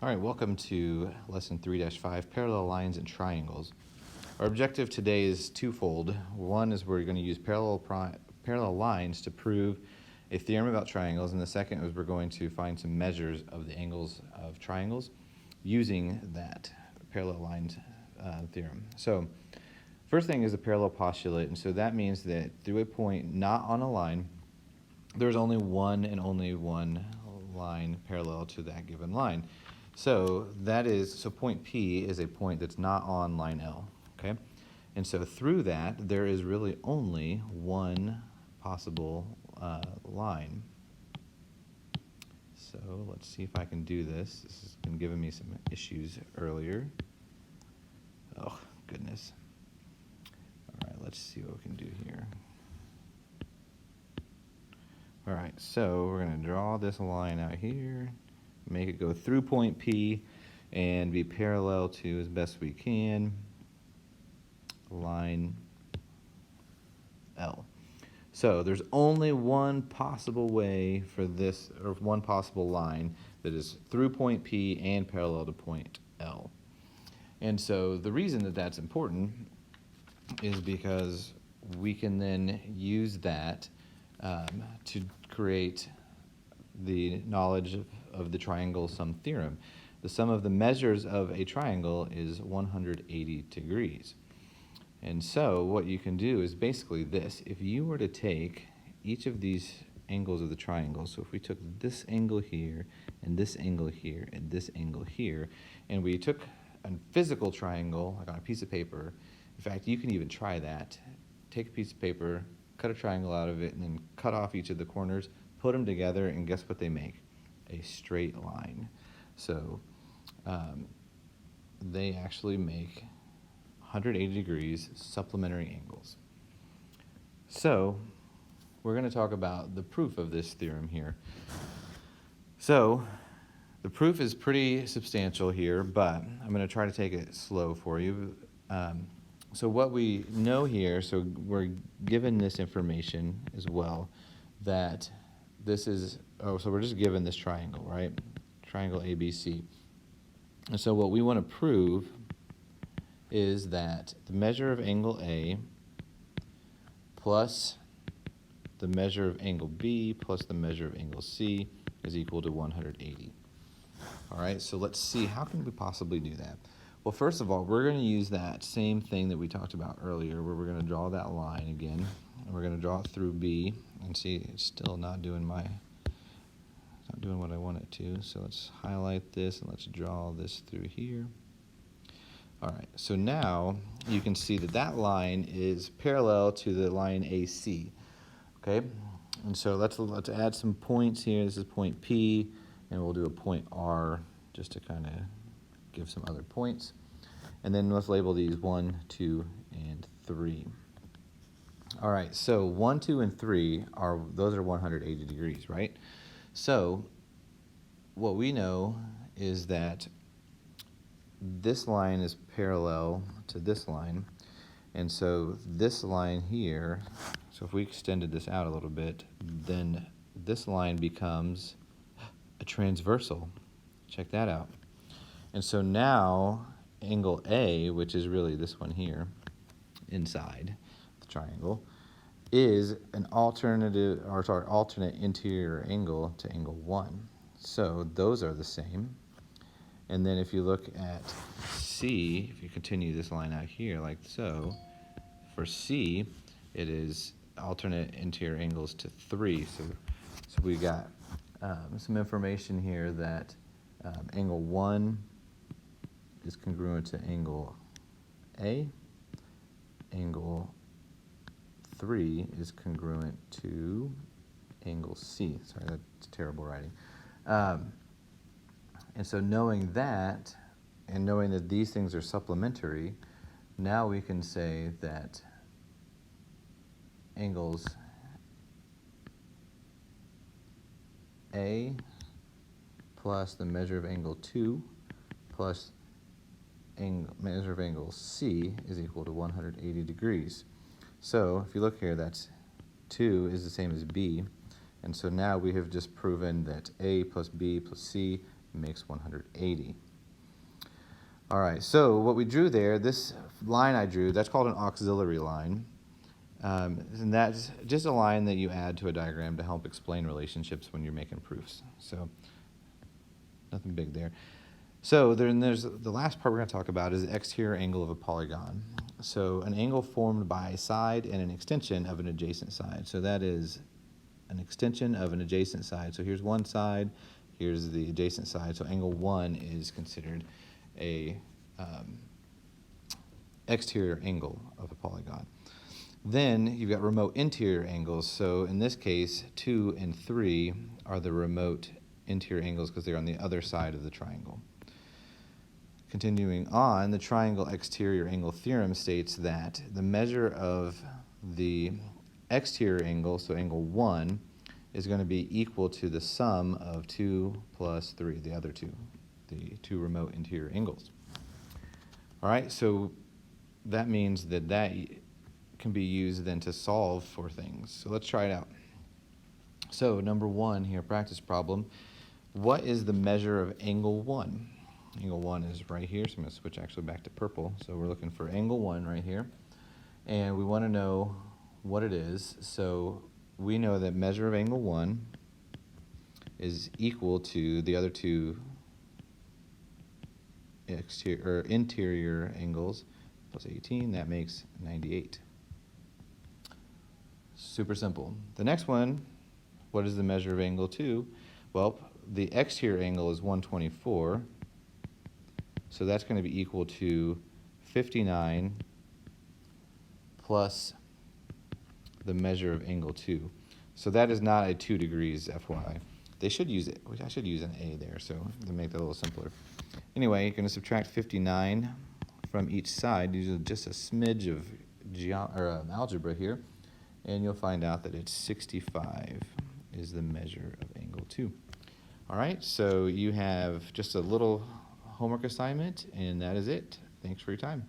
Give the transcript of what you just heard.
All right, welcome to lesson 3-5, parallel lines and triangles. Our objective today is twofold. One is we're going to use parallel lines to prove a theorem about triangles, and the second is we're going to find some measures of the angles of triangles using that parallel lines theorem. So first thing is a parallel postulate, and so that means that through a point not on a line, there's only one and only one line parallel to that given line. So point P is a point that's not on line L, okay? And so through that, there is really only one possible line. So let's see if I can do this. This has been giving me some issues earlier. Oh, goodness. All right, let's see what we can do here. All right, so we're going to draw this line out here, make it go through point P and be parallel to, as best we can, line L. So there's only one possible way for this, or one possible line that is through point P and parallel to point L. And so the reason that that's important is because we can then use that to create the knowledge of the triangle sum theorem. The sum of the measures of a triangle is 180 degrees. And so what you can do is basically this. If you were to take each of these angles of the triangle, so if we took this angle here, and this angle here, and this angle here, and we took a physical triangle, like on a piece of paper, in fact, you can even try that. Take a piece of paper, cut a triangle out of it, and then cut off each of the corners, put them together, and guess what they make? A straight line. So they actually make 180 degrees supplementary angles. So we're going to talk about the proof of this theorem here. So the proof is pretty substantial here, but I'm going to try to take it slow for you. So what we know here, so we're given this information as well, that this is, so we're just given this triangle, right? Triangle ABC. And so what we want to prove is that the measure of angle A plus the measure of angle B plus the measure of angle C is equal to 180. All right, so let's see, how can we possibly do that? Well, first of all, we're going to use that same thing that we talked about earlier, where we're going to draw that line again, and we're going to draw it through B, and see, it's still not doing what I want it to. So let's highlight this and let's draw this through here. All right, so now you can see that that line is parallel to the line AC, okay? And so let's add some points here. This is point P, and we'll do a point R just to kind of give some other points. And then let's label these 1, 2, and 3. All right, so 1, 2, and 3 those are 180 degrees, right? So what we know is that this line is parallel to this line, and so this line here, so if we extended this out a little bit, then this line becomes a transversal. Check that out. And so now angle A, which is really this one here inside the triangle, is an alternate interior angle to angle 1. So those are the same. And then if you look at C, if you continue this line out here like so, for C, it is alternate interior angles to 3. So we got some information here that angle 1 is congruent to angle A, angle 3 is congruent to angle C. Sorry, that's terrible writing. And so knowing that, and knowing that these things are supplementary, now we can say that angles A plus the measure of angle 2 plus measure of angle C is equal to 180 degrees. So if you look here, that's 2 is the same as B, and so now we have just proven that A plus B plus C makes 180. All right, so what we drew there, this line I drew, that's called an auxiliary line. And that's just a line that you add to a diagram to help explain relationships when you're making proofs. So nothing big there. So then there's the last part we're going to talk about is the exterior angle of a polygon. So an angle formed by a side and an extension of an adjacent side. So that is an extension of an adjacent side. So here's one side, here's the adjacent side. So angle 1 is considered a exterior angle of a polygon. Then you've got remote interior angles. So in this case, 2 and 3 are the remote interior angles because they're on the other side of the triangle. Continuing on, the triangle exterior angle theorem states that the measure of the exterior angle, so angle 1, is going to be equal to the sum of 2 plus 3, the other two, the two remote interior angles. All right, so that means that can be used then to solve for things. So let's try it out. So number 1 here, practice problem. What is the measure of angle 1? Angle 1 is right here, so I'm going to switch actually back to purple. So we're looking for angle 1 right here. And we want to know what it is. So we know that measure of angle 1 is equal to the other two interior angles, plus 18, that makes 98. Super simple. The next one, what is the measure of angle 2? Well, the exterior angle is 124, so that's going to be equal to 59 plus the measure of angle 2. So that is not a 2 degrees, FYI. They should use it. I should use an A there, so to make that a little simpler. Anyway, you're going to subtract 59 from each side using just a smidge of algebra here, and you'll find out that it's 65 is the measure of angle 2. All right, so you have just a little homework assignment, and that is it. Thanks for your time.